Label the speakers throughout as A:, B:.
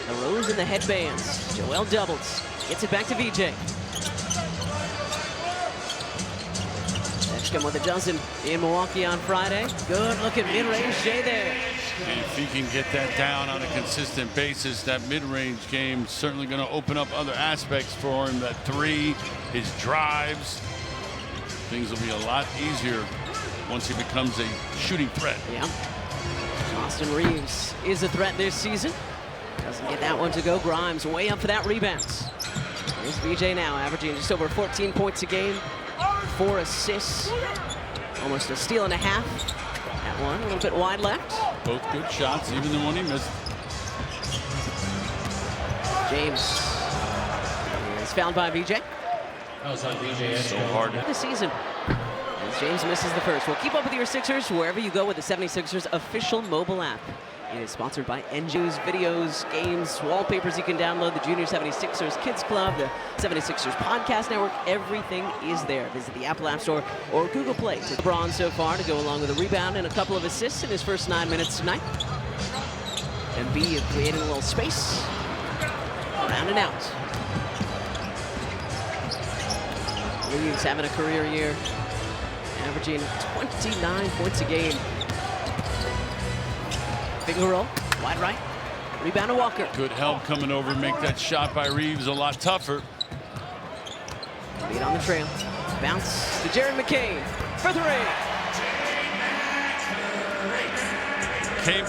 A: The rose and the headbands. Joel doubles. Gets it back to VJ. Edgecombe with a dozen in Milwaukee on Friday. Good looking mid-range Jay there.
B: And if he can get that down on a consistent basis, that mid-range game certainly going to open up other aspects for him. That three, his drives, things will be a lot easier once he becomes a shooting threat.
A: Yeah. Austin Reeves is a threat this season. Doesn't get that one to go. Grimes way up for that rebound. Here's VJ now, averaging just over 14 points a game, 4 assists, almost a steal and a half. That one a little bit wide left.
B: Both good shots, even the one he missed.
A: James is fouled by VJ.
C: That was on VJ.
B: So hard.
A: This season, as James misses the first. Well, keep up with your Sixers wherever you go with the 76ers official mobile app. It is sponsored by NJ's videos, games, wallpapers you can download, the Junior 76ers Kids Club, the 76ers Podcast Network. Everything is there. Visit the Apple App Store or Google Play. LeBron so far to go along with a rebound and a couple of assists in his first 9 minutes tonight. Embiid creating a little space. Around and out. Reeves having a career year, averaging 29 points a game. Finger roll, wide right, rebound to Walker.
B: Good help coming over, make that shot by Reeves a lot tougher.
A: Lead on the trail, bounce to Jared McCain for three.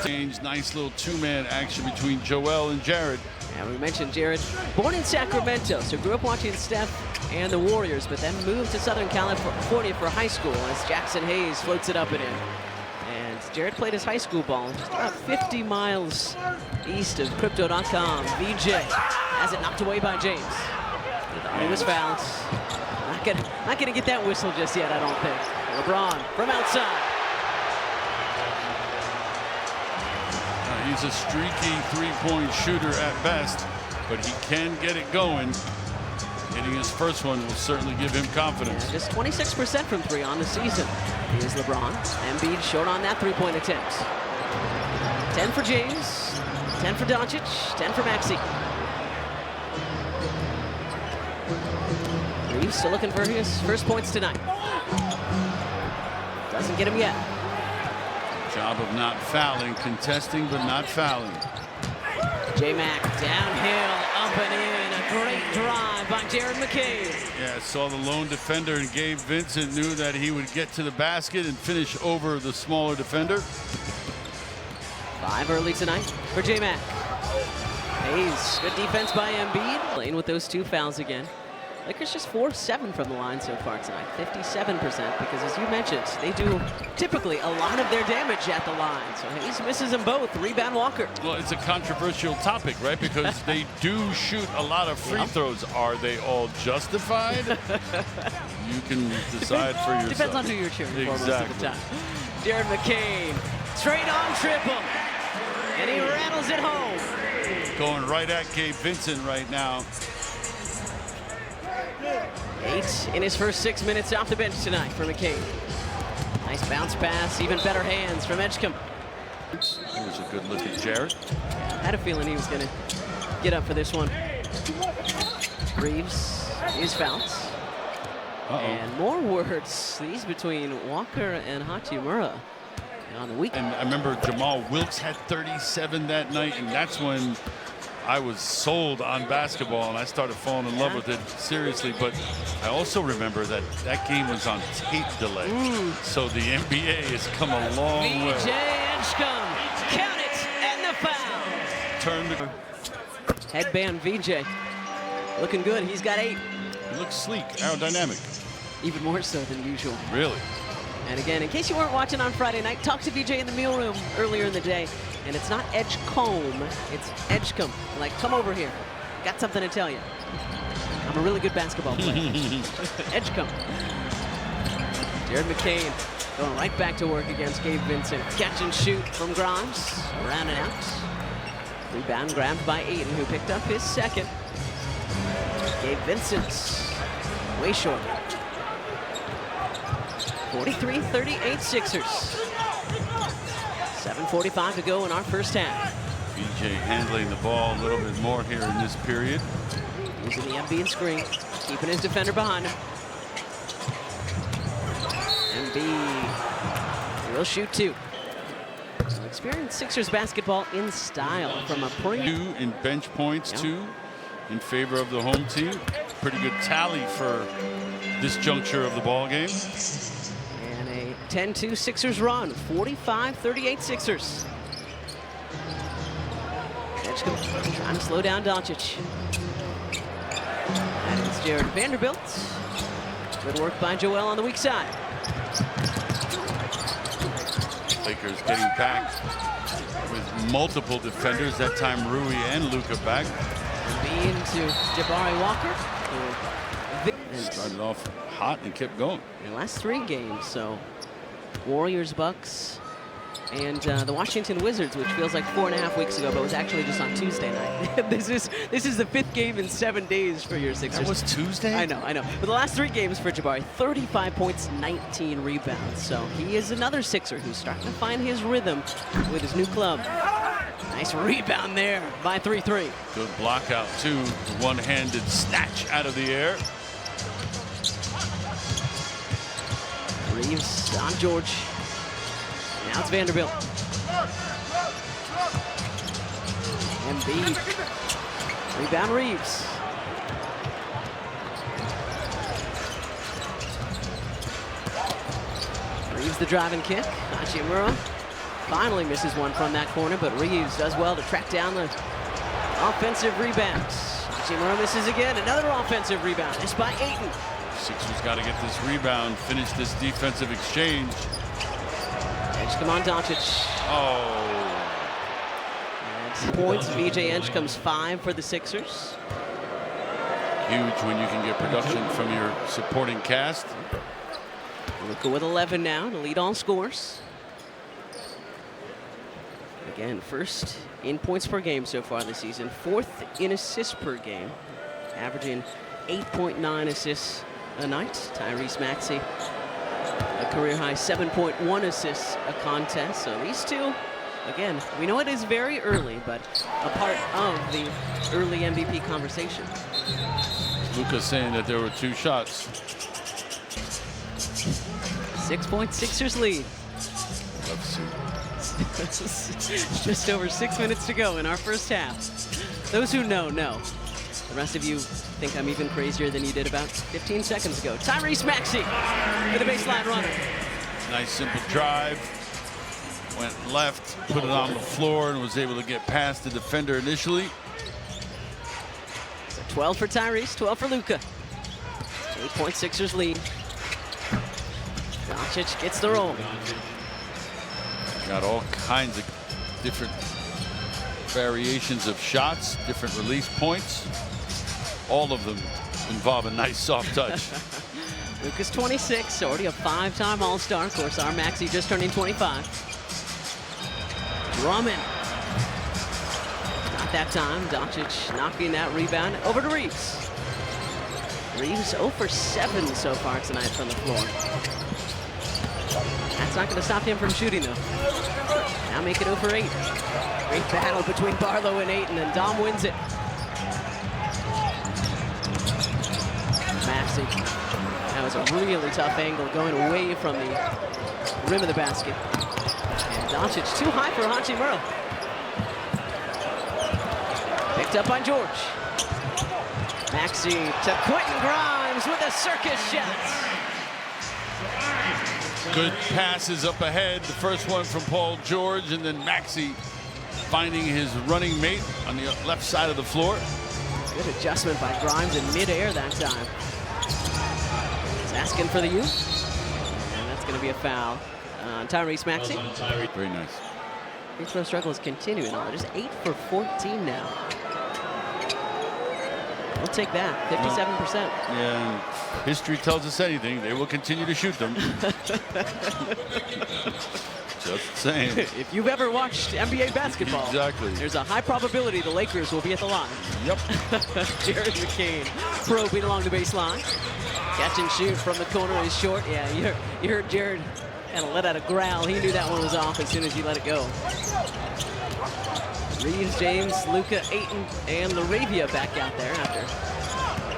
B: Change, nice little two-man action between Joel and Jared.
A: And we mentioned Jared, born in Sacramento, so grew up watching Steph and the Warriors, but then moved to Southern California for high school as Jackson Hayes floats it up and in. Jared played his high school ball just about 50 miles east of Crypto.com. VJ has it knocked away by James. He was fouled. Not gonna get that whistle just yet, I don't think. LeBron from outside.
B: He's a streaky three-point shooter at best, but he can get it going. Hitting his first one will certainly give him confidence.
A: Yeah, just 26% from three on the season. Here's LeBron. Embiid short on that three-point attempt. 10 for James, 10 for Doncic, 10 for Maxi. Reeves still looking for his first points tonight. Doesn't get him yet.
B: Job of not fouling, contesting but not fouling.
A: J-Mac downhill, up and in. A great drive by Jared McCain.
B: Yeah, saw the lone defender, and Gabe Vincent knew that he would get to the basket and finish over the smaller defender.
A: 5 early tonight for J-Mac. Hayes, good defense by Embiid. Playing with those 2 fouls again. Lakers just 4-7 from the line so far tonight, 57%, because as you mentioned, they do typically a lot of their damage at the line. So Hayes misses them both. Rebound Walker.
B: Well, it's a controversial topic, right? Because they do shoot a lot of free throws. Are they all justified? You can decide for yourself.
A: Depends on who you're cheering for most of the time. Jared McCain, straight on triple, and he rattles it home.
B: Going right at Gabe Vincent right now.
A: 8 in his first 6 minutes off the bench tonight for McCain. Nice bounce pass, even better hands from Edgecombe.
B: Here's a good look at Jared.
A: I had a feeling he was going to get up for this one. Reeves is fouled. And more words, these between Walker and Hachimura on the weekend.
B: And I remember Jamal Wilkes had 37 that night, and that's when I was sold on basketball and I started falling in love with it seriously. But I also remember that that game was on tape delay. So the NBA has come a long way.
A: VJ Edgecombe, count it, and the foul.
B: Turn the
A: headband VJ, looking good. He's got 8.
B: He looks sleek, aerodynamic.
A: Even more so than usual.
B: Really?
A: And again, in case you weren't watching on Friday night, talk to VJ in the meal room earlier in the day. And it's not Edgecombe, it's Edgecombe. Like, come over here. Got something to tell you. I'm a really good basketball player. Edgecombe. Jared McCain going right back to work against Gabe Vincent. Catch and shoot from Grimes. Around and out. Rebound grabbed by Aiden, who picked up his second. Gabe Vincent, way short. 43-38 Sixers. 7:45 to go in our first half.
B: VJ BJ handling the ball a little bit more here in this period.
A: Using the Embiid screen, keeping his defender behind him. Embiid will shoot 2. So experienced Sixers basketball in style from a pre.
B: 2 in bench points, 2 in favor of the home team. Pretty good tally for this juncture of the ball game.
A: And a 10-2 Sixers run, 45-38 Sixers. Edgecombe trying to slow down Doncic. That is Jared Vanderbilt. Good work by Joel on the weak side.
B: Lakers getting back with multiple defenders. That time Rui and Luka back.
A: Embiid to Jabari Walker.
B: Started off hot and kept going.
A: The last 3 games, so Warriors, Bucks, and the Washington Wizards, which feels like 4.5 weeks ago, but was actually just on Tuesday night. This is the 5th game in 7 days for your Sixers.
B: That was Tuesday?
A: I know. But the last 3 games for Jabari, 35 points, 19 rebounds. So he is another Sixer who's starting to find his rhythm with his new club. Nice rebound there by 3-3.
B: Good block out too. One-handed snatch out of the air.
A: Reeves on George. Now it's Vanderbilt. Embiid. Rebound Reeves. Reeves the drive and kick. Hachimura finally misses one from that corner, but Reeves does well to track down the offensive rebounds. Hachimura misses again. Another offensive rebound. It's by Ayton.
B: Sixers got to get this rebound, finish this defensive exchange.
A: Edgecombe on Doncic.
B: Oh.
A: And points. VJ Edgecome's 5 for the Sixers.
B: Huge when you can get production from your supporting cast.
A: Luka with 11 now to lead all scores. Again, first in points per game so far this season. 4th in assists per game, averaging 8.9 assists a night. Tyrese Maxey, a career high 7.1 assists a contest. So these two, again, we know it is very early, but a part of the early MVP conversation.
B: Luka saying that there were 2 shots.
A: 6-point Sixers lead. Just over 6 minutes to go in our first half. Those who know, know. The rest of you think I'm even crazier than you did about 15 seconds ago. Tyrese Maxey with a baseline runner.
B: Nice simple drive. Went left, put it on the floor, and was able to get past the defender initially.
A: So 12 for Tyrese, 12 for Luka. 8-point Sixers lead. Doncic gets the roll.
B: Got all kinds of different variations of shots, different release points. All of them involve a nice soft touch.
A: Luka's 26, already a 5-time All-Star. Of course, our Maxey just turning 25. Drummond. Not that time. Doncic knocking that rebound over to Reeves. Reeves 0 for 7 so far tonight from the floor. That's not going to stop him from shooting, though. Now make it 0 for 8. Great battle between Barlow and Ayton, and Dom wins it. Maxey. That was a really tough angle going away from the rim of the basket. And Doncic too high for Hachimura. Picked up by George. Maxey to Quentin Grimes with a circus shot.
B: Good passes up ahead. The first one from Paul George, and then Maxey finding his running mate on the left side of the floor.
A: Good adjustment by Grimes in midair that time. He's asking for the U. And that's going to be a foul on Tyrese Maxey.
B: Very nice.
A: Free throw struggle is continuing on. Just 8 for 14 now. We'll take that, 57%.
B: Yeah, and history tells us anything. They will continue to shoot them. Just saying.
A: If you've ever watched NBA basketball,
B: exactly,
A: there's a high probability the Lakers will be at the line.
B: Yep.
A: Jared McCain probing along the baseline. Catch and shoot from the corner is short. Yeah, you heard Jared kind of let out a growl. He knew that one was off as soon as he let it go. Reeves, James, Luka, Ayton, and LaRavia back out there after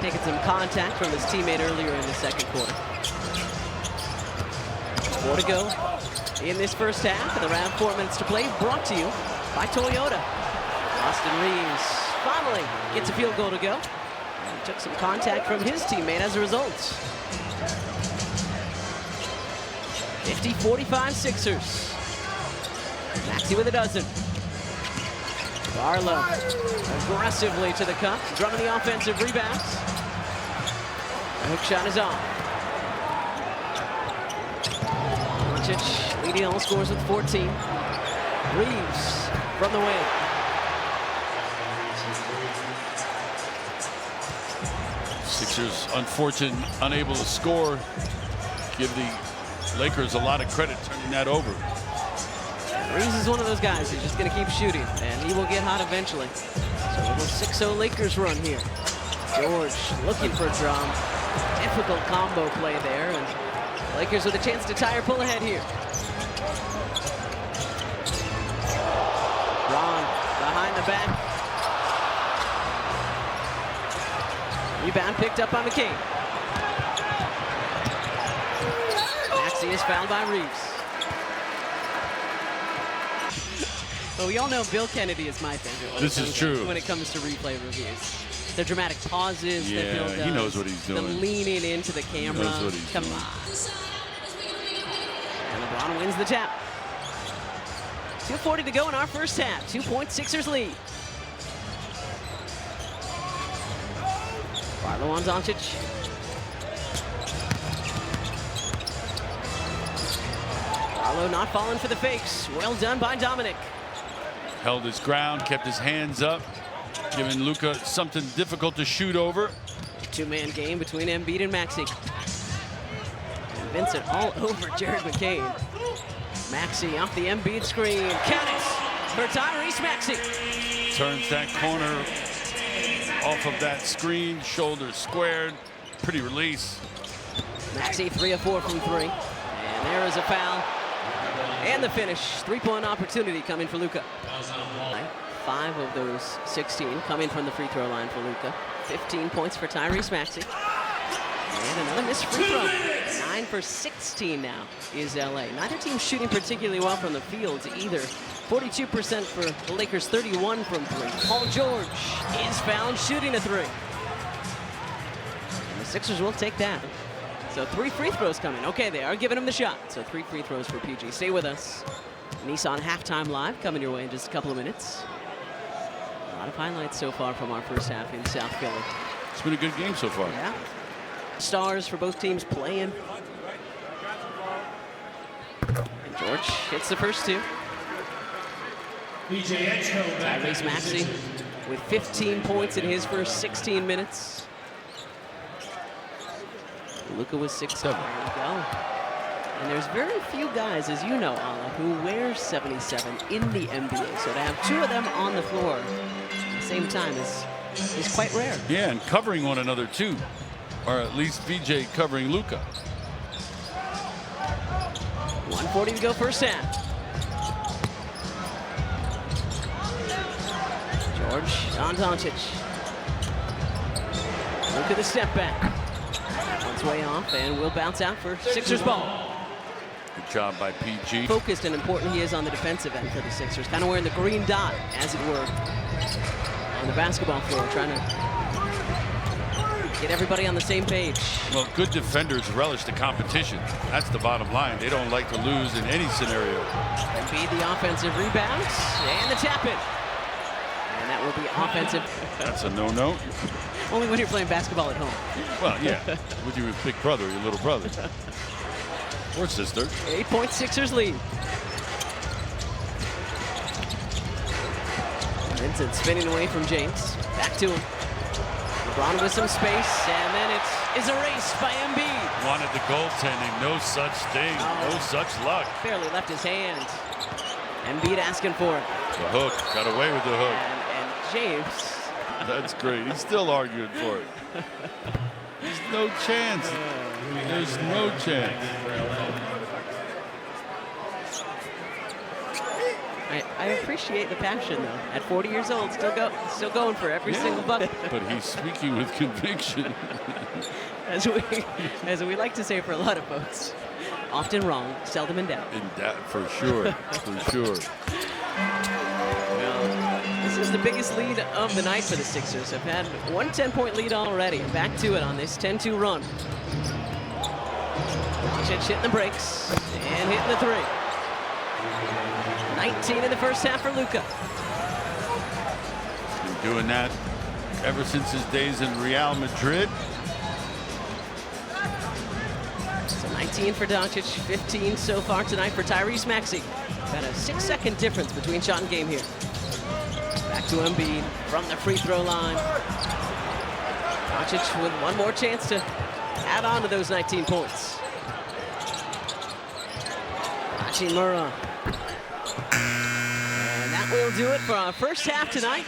A: taking some contact from his teammate earlier in the second quarter. 4 to go in this first half, and around 4 minutes to play, brought to you by Toyota. Austin Reeves finally gets a field goal to go. And took some contact from his teammate as a result. 50-45 Sixers. Maxi with a dozen. Barlow aggressively to the cup, drumming the offensive rebounds. The hook shot is on. Doncic leading all scores with 14. Reeves from the wing.
B: Sixers unfortunate, unable to score. Give the Lakers a lot of credit turning that over.
A: Reeves is one of those guys who's just going to keep shooting, and he will get hot eventually. So a little 6-0 Lakers run here. George looking for a drum. Difficult combo play there, and Lakers with a chance to tie or pull ahead here. Ron behind the back. Rebound picked up by McCain. Maxi is fouled by Reeves. Well, we all know Bill Kennedy is my favorite.
B: This is true.
A: When it comes to replay reviews. The dramatic pauses that Bill does.
B: He knows what he's doing.
A: The leaning into the camera.
B: He knows what he's doing.
A: On. And LeBron wins the tap. 2:40 to go in our first half. 2-point Sixers lead. Barlow on Doncic. Barlow not falling for the fakes. Well done by Dominic.
B: Held his ground, kept his hands up, giving Luka something difficult to shoot over.
A: Two-man game between Embiid and Maxi. And Vincent all over Jared McCain. Maxi off the Embiid screen. Count it for Tyrese Maxey.
B: Turns that corner off of that screen, shoulders squared. Pretty release.
A: Maxi 3 of 4 from 3. And there is a foul. And the finish. 3-point opportunity coming for Luka. 5 of those 16 coming from the free throw line for Luka. 15 points for Tyrese Maxey. And another missed free throw. 9 for 16 now is LA. Neither team shooting particularly well from the field either. 42% for the Lakers, 31 from 3. Paul George is found shooting a 3. And the Sixers will take that. So 3 free throws coming. Okay, they are giving him the shot. So 3 free throws for PG. Stay with us. Nissan Halftime Live coming your way in just a couple of minutes. A lot of highlights so far from our first half in South Philly.
B: It's been a good game so far.
A: Yeah. Stars for both teams playing. And George hits the first 2. Tyrese Maxey with 15 points in his first 16 minutes. Luka was 6'7". There you go. And there's very few guys, as you know, Ala, who wear 77 in the NBA. So to have 2 of them on the floor at the same time is quite rare.
B: Yeah, and covering one another too. Or at least VJ covering Luka.
A: 1:40 to go first half. George on Doncic. Look at the step back. One's way off and will bounce out for Sixers ball.
B: Good job by PG.
A: Focused and important he is on the defensive end for the Sixers. Kind of wearing the green dot, as it were, on the basketball floor, trying to get everybody on the same page.
B: Well, good defenders relish the competition. That's the bottom line. They don't like to lose in any scenario.
A: Embiid the offensive rebounds and the tap in. And that will be offensive.
B: That's a no-no.
A: Only when you're playing basketball at home.
B: Well, yeah, with your big brother, your little brother. Or sister.
A: 8-point Sixers lead. Vincent spinning away from James. Back to him. LeBron with some space, and then it is erased by Embiid.
B: Wanted the goaltending. No such thing.
A: Oh.
B: No such luck.
A: Barely left his hand. Embiid asking for it.
B: The hook. Got away with the hook.
A: And James.
B: That's great. He's still arguing for it. There's no chance. There's no chance.
A: I appreciate the passion, though. At 40 years old, still going for every single bucket.
B: But he's speaking with conviction.
A: as we like to say for a lot of folks, often wrong, seldom in doubt.
B: In doubt, for sure, for sure.
A: Well, this is the biggest lead of the night for the Sixers. Have had one 10-point lead already. Back to it on this 10-2 run. Doncic hitting the brakes and hitting the three. 19 in the first half for Luka.
B: Been doing that ever since his days in Real Madrid.
A: So 19 for Doncic, 15 so far tonight for Tyrese Maxey. Got a 6-second difference between shot and game here. Back to Embiid from the free throw line. Doncic with one more chance to add on to those 19 points. Hachimura. And that will do it for our first half tonight.